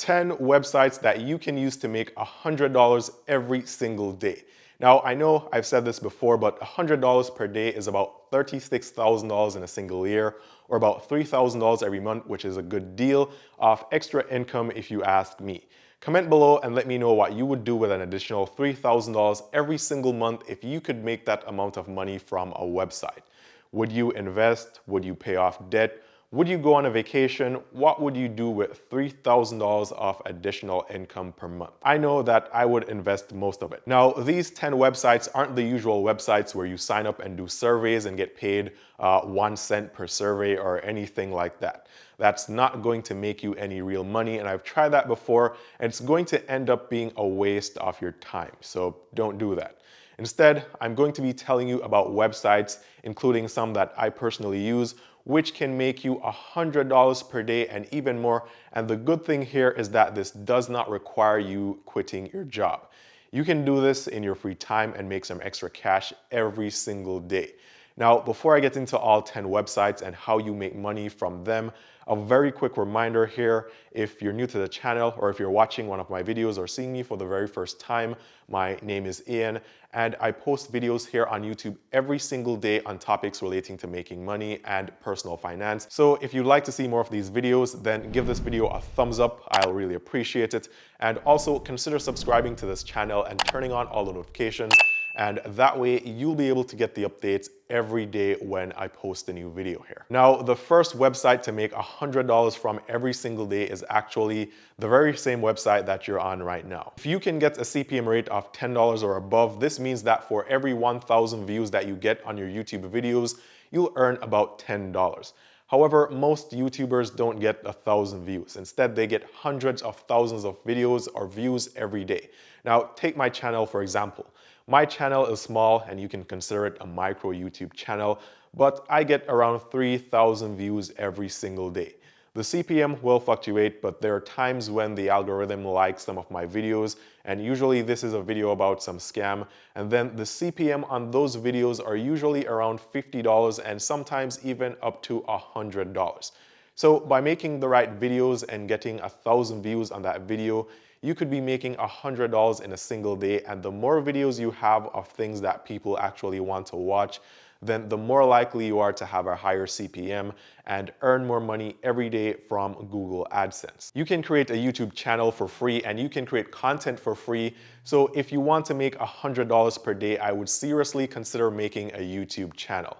10 websites that you can use to make $100 every single day. Now, I know I've said this before, but $100 per day is about $36,000 in a single year, or about $3,000 every month, which is a good deal of extra income if you ask me. Comment below and let me know what you would do with an additional $3,000 every single month if you could make that amount of money from a website. Would you invest? Would you pay off debt? Would you go on a vacation? What would you do with $3,000 of additional income per month? I know that I would invest most of it. Now, these 10 websites aren't the usual websites where you sign up and do surveys and get paid 1 cent per survey or anything like that. That's not going to make you any real money, and I've tried that before, and it's going to end up being a waste of your time, so don't do that. Instead, I'm going to be telling you about websites, including some that I personally use, which can make you $100 per day and even more. And the good thing here is that this does not require you quitting your job. You can do this in your free time and make some extra cash every single day. Now, before I get into all 10 websites and how you make money from them, a very quick reminder here, if you're new to the channel or if you're watching one of my videos or seeing me for the very first time, my name is Ian and I post videos here on YouTube every single day on topics relating to making money and personal finance. So if you'd like to see more of these videos, then give this video a thumbs up. I'll really appreciate it. And also consider subscribing to this channel and turning on all the notifications. And that way you'll be able to get the updates every day when I post a new video here. Now, the first website to make $100 from every single day is actually the very same website that you're on right now. If you can get a CPM rate of $10 or above, this means that for every 1,000 views that you get on your YouTube videos, you'll earn about $10. However, most YouTubers don't get 1,000 views. Instead, they get hundreds of thousands of videos or views every day. Now, take my channel for example. My channel is small and you can consider it a micro YouTube channel, but I get around 3,000 views every single day. The CPM will fluctuate, but there are times when the algorithm likes some of my videos, and usually this is a video about some scam, and then the CPM on those videos are usually around $50 and sometimes even up to $100. So by making the right videos and getting 1,000 views on that video, you could be making $100 in a single day, and the more videos you have of things that people actually want to watch, then the more likely you are to have a higher CPM and earn more money every day from Google AdSense. You can create a YouTube channel for free and you can create content for free. So if you want to make $100 per day, I would seriously consider making a YouTube channel.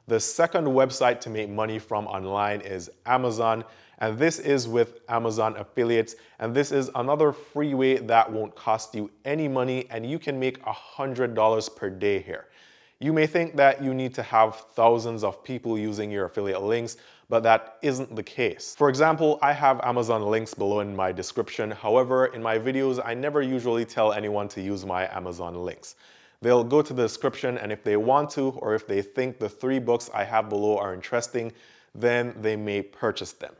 The second website to make money from online is Amazon, and this is with Amazon affiliates, and this is another free way that won't cost you any money and you can make $100 per day here. You may think that you need to have thousands of people using your affiliate links, but that isn't the case. For example, I have Amazon links below in my description. However, in my videos, I never usually tell anyone to use my Amazon links. They'll go to the description, and if they want to, or if they think the 3 books I have below are interesting, then they may purchase them.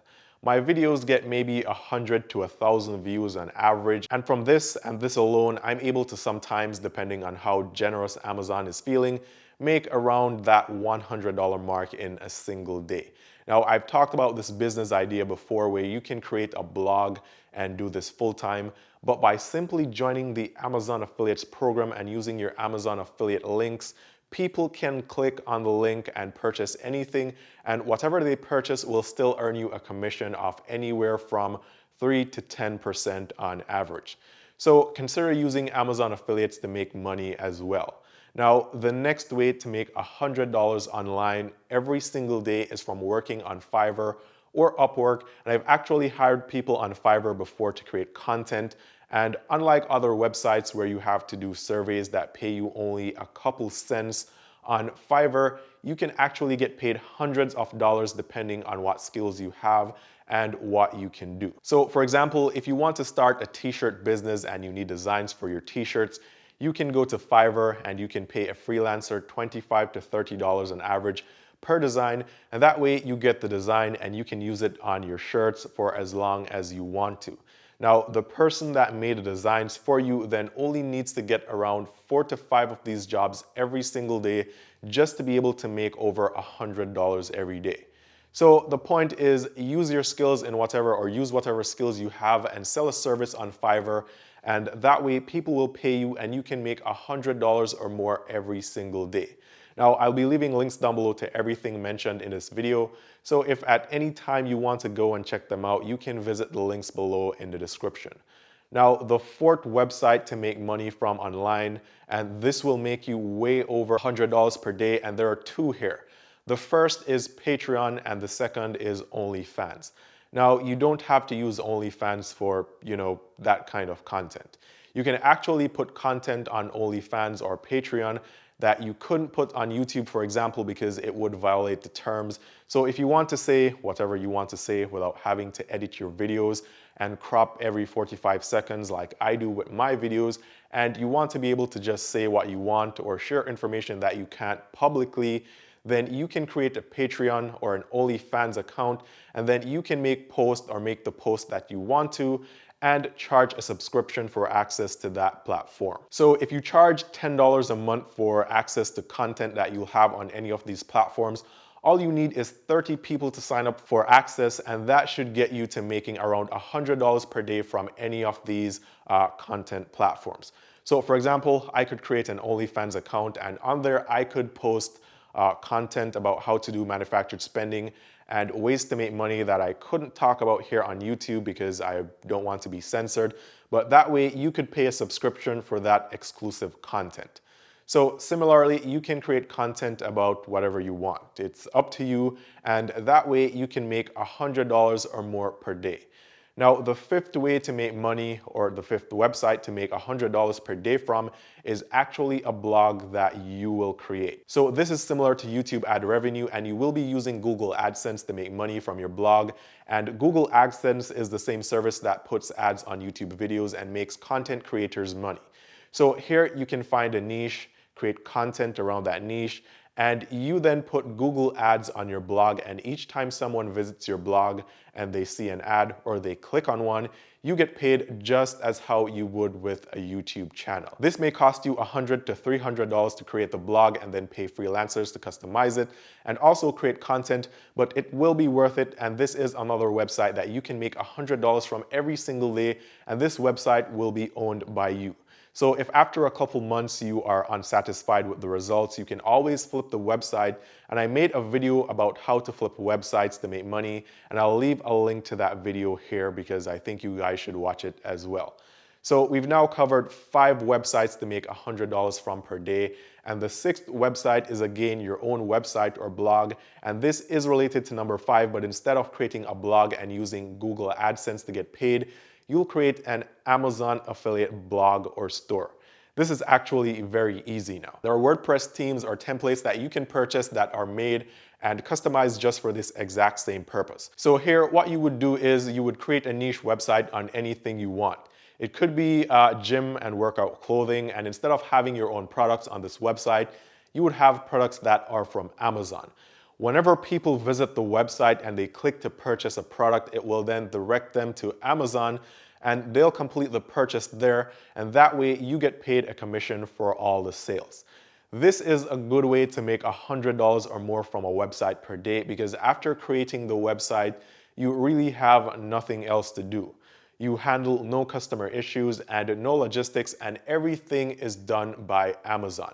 My videos get maybe 100 to 1,000 views on average, and from this and this alone, I'm able to sometimes, depending on how generous Amazon is feeling, make around that $100 mark in a single day. Now, I've talked about this business idea before where you can create a blog and do this full-time, but by simply joining the Amazon Affiliates program and using your Amazon affiliate links, people can click on the link and purchase anything, and whatever they purchase will still earn you a commission of anywhere from 3 to 10% on average. So consider using Amazon affiliates to make money as well. Now, the next way to make $100 online every single day is from working on Fiverr or Upwork, and I've actually hired people on Fiverr before to create content. And unlike other websites where you have to do surveys that pay you only a couple cents, on Fiverr, you can actually get paid hundreds of dollars depending on what skills you have and what you can do. So for example, if you want to start a t-shirt business and you need designs for your t-shirts, you can go to Fiverr and you can pay a freelancer $25 to $30 on average per design, and that way you get the design and you can use it on your shirts for as long as you want to. Now, the person that made the designs for you then only needs to get around 4 to 5 of these jobs every single day just to be able to make over $100 every day. So the point is, use your skills in whatever, or use whatever skills you have and sell a service on Fiverr. And that way people will pay you and you can make $100 or more every single day. Now, I'll be leaving links down below to everything mentioned in this video. So if at any time you want to go and check them out, you can visit the links below in the description. Now, the fourth website to make money from online, and this will make you way over $100 per day, and there are two here. The first is Patreon and the second is OnlyFans. Now, you don't have to use OnlyFans for, that kind of content. You can actually put content on OnlyFans or Patreon that you couldn't put on YouTube, for example, because it would violate the terms. So if you want to say whatever you want to say without having to edit your videos and crop every 45 seconds like I do with my videos, and you want to be able to just say what you want or share information that you can't publicly, then you can create a Patreon or an OnlyFans account, and then you can make posts or make the post that you want to and charge a subscription for access to that platform. So if you charge $10 a month for access to content that you'll have on any of these platforms, all you need is 30 people to sign up for access, and that should get you to making around $100 per day from any of these content platforms. So for example, I could create an OnlyFans account, and on there I could post content about how to do manufactured spending and ways to make money that I couldn't talk about here on YouTube because I don't want to be censored. But that way you could pay a subscription for that exclusive content. So similarly, you can create content about whatever you want. It's up to you, and that way you can make $100 or more per day. Now, the fifth way to make money, or the fifth website to make $100 per day from, is actually a blog that you will create. So this is similar to YouTube ad revenue, and you will be using Google AdSense to make money from your blog. And Google AdSense is the same service that puts ads on YouTube videos and makes content creators money. So here you can find a niche, create content around that niche, and you then put Google ads on your blog, and each time someone visits your blog and they see an ad or they click on one, you get paid just as how you would with a YouTube channel. This may cost you $100 to $300 to create the blog and then pay freelancers to customize it and also create content, but it will be worth it. And this is another website that you can make $100 from every single day, and this website will be owned by you. So if after a couple months you are unsatisfied with the results, you can always flip the website. And I made a video about how to flip websites to make money, and I'll leave a link to that video here because I think you guys should watch it as well. So we've now covered 5 websites to make $100 from per day. And the 6th website is again your own website or blog. And this is related to number 5, but instead of creating a blog and using Google AdSense to get paid, you'll create an Amazon affiliate blog or store. This is actually very easy now. There are WordPress themes or templates that you can purchase that are made and customized just for this exact same purpose. So here, what you would do is you would create a niche website on anything you want. It could be gym and workout clothing, and instead of having your own products on this website, you would have products that are from Amazon. Whenever people visit the website and they click to purchase a product, it will then direct them to Amazon and they'll complete the purchase there, and that way you get paid a commission for all the sales. This is a good way to make $100 or more from a website per day because after creating the website, you really have nothing else to do. You handle no customer issues and no logistics, and everything is done by Amazon.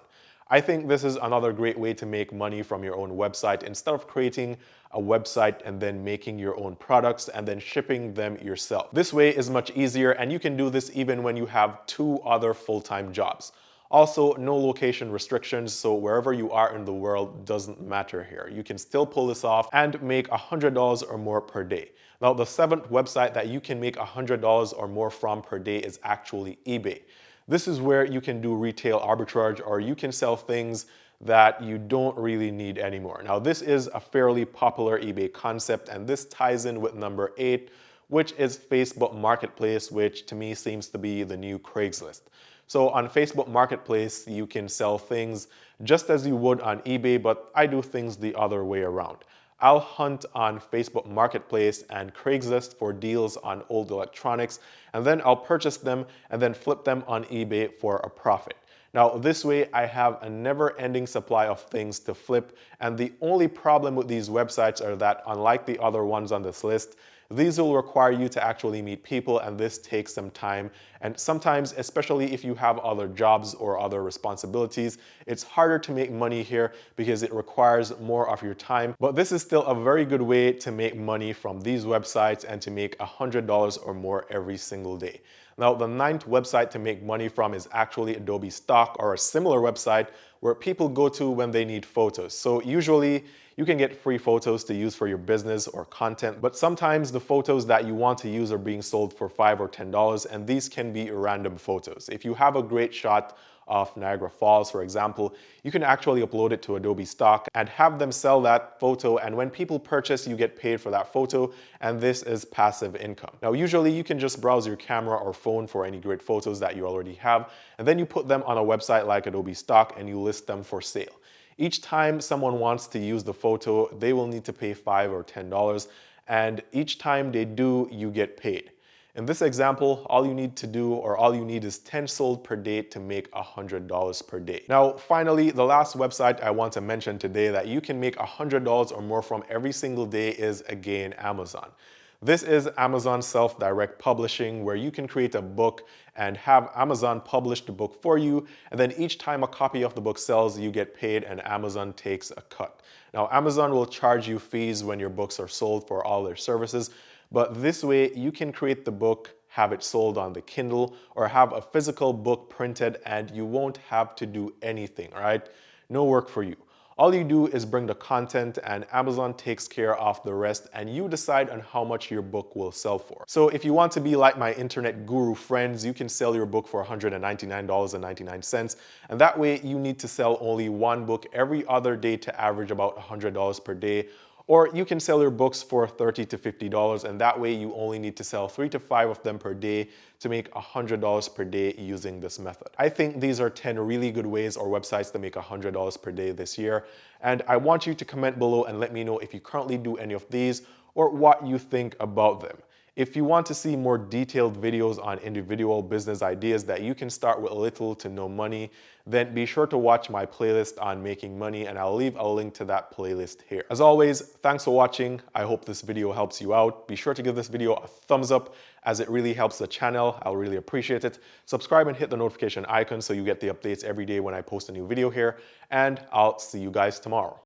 I think this is another great way to make money from your own website instead of creating a website and then making your own products and then shipping them yourself. This way is much easier, and you can do this even when you have 2 other full-time jobs. Also, no location restrictions, so wherever you are in the world doesn't matter here. You can still pull this off and make $100 or more per day. Now, the 7th website that you can make $100 or more from per day is actually eBay. This is where you can do retail arbitrage, or you can sell things that you don't really need anymore. Now, this is a fairly popular eBay concept, and this ties in with number 8, which is Facebook Marketplace, which to me seems to be the new Craigslist. So on Facebook Marketplace, you can sell things just as you would on eBay, but I do things the other way around. I'll hunt on Facebook Marketplace and Craigslist for deals on old electronics, and then I'll purchase them and then flip them on eBay for a profit. Now, this way I have a never-ending supply of things to flip, and the only problem with these websites are that unlike the other ones on this list, these will require you to actually meet people, and this takes some time. And sometimes, especially if you have other jobs or other responsibilities, it's harder to make money here because it requires more of your time. But this is still a very good way to make money from these websites and to make $100 or more every single day. Now, the ninth website to make money from is actually Adobe Stock, or a similar website where people go to when they need photos. So usually you can get free photos to use for your business or content, but sometimes the photos that you want to use are being sold for $5 or $10, and these can be random photos. If you have a great shot of Niagara Falls, for example, you can actually upload it to Adobe Stock and have them sell that photo, and when people purchase, you get paid for that photo, and this is passive income. Now, usually you can just browse your camera or phone for any great photos that you already have, and then you put them on a website like Adobe Stock and you list them for sale. Each time someone wants to use the photo, they will need to pay $5 or $10, and each time they do, you get paid. In this example, all you need to do, or all you need, is 10 sold per day to make $100 per day. Now, finally, the last website I want to mention today that you can make $100 or more from every single day is, again, Amazon. This is Amazon self-direct publishing, where you can create a book and have Amazon publish the book for you, and then each time a copy of the book sells, you get paid and Amazon takes a cut. Now, Amazon will charge you fees when your books are sold for all their services, but this way you can create the book, have it sold on the Kindle, or have a physical book printed, and you won't have to do anything, right? No work for you. All you do is bring the content and Amazon takes care of the rest, and you decide on how much your book will sell for. So if you want to be like my internet guru friends, you can sell your book for $199.99, and that way you need to sell only one book every other day to average about $100 per day. Or you can sell your books for $30 to $50, and that way you only need to sell 3 to 5 of them per day to make $100 per day using this method. I think these are 10 really good ways or websites to make $100 per day this year, and I want you to comment below and let me know if you currently do any of these or what you think about them. If you want to see more detailed videos on individual business ideas that you can start with little to no money, then be sure to watch my playlist on making money, and I'll leave a link to that playlist here. As always, thanks for watching. I hope this video helps you out. Be sure to give this video a thumbs up, as it really helps the channel. I'll really appreciate it. Subscribe and hit the notification icon so you get the updates every day when I post a new video here, and I'll see you guys tomorrow.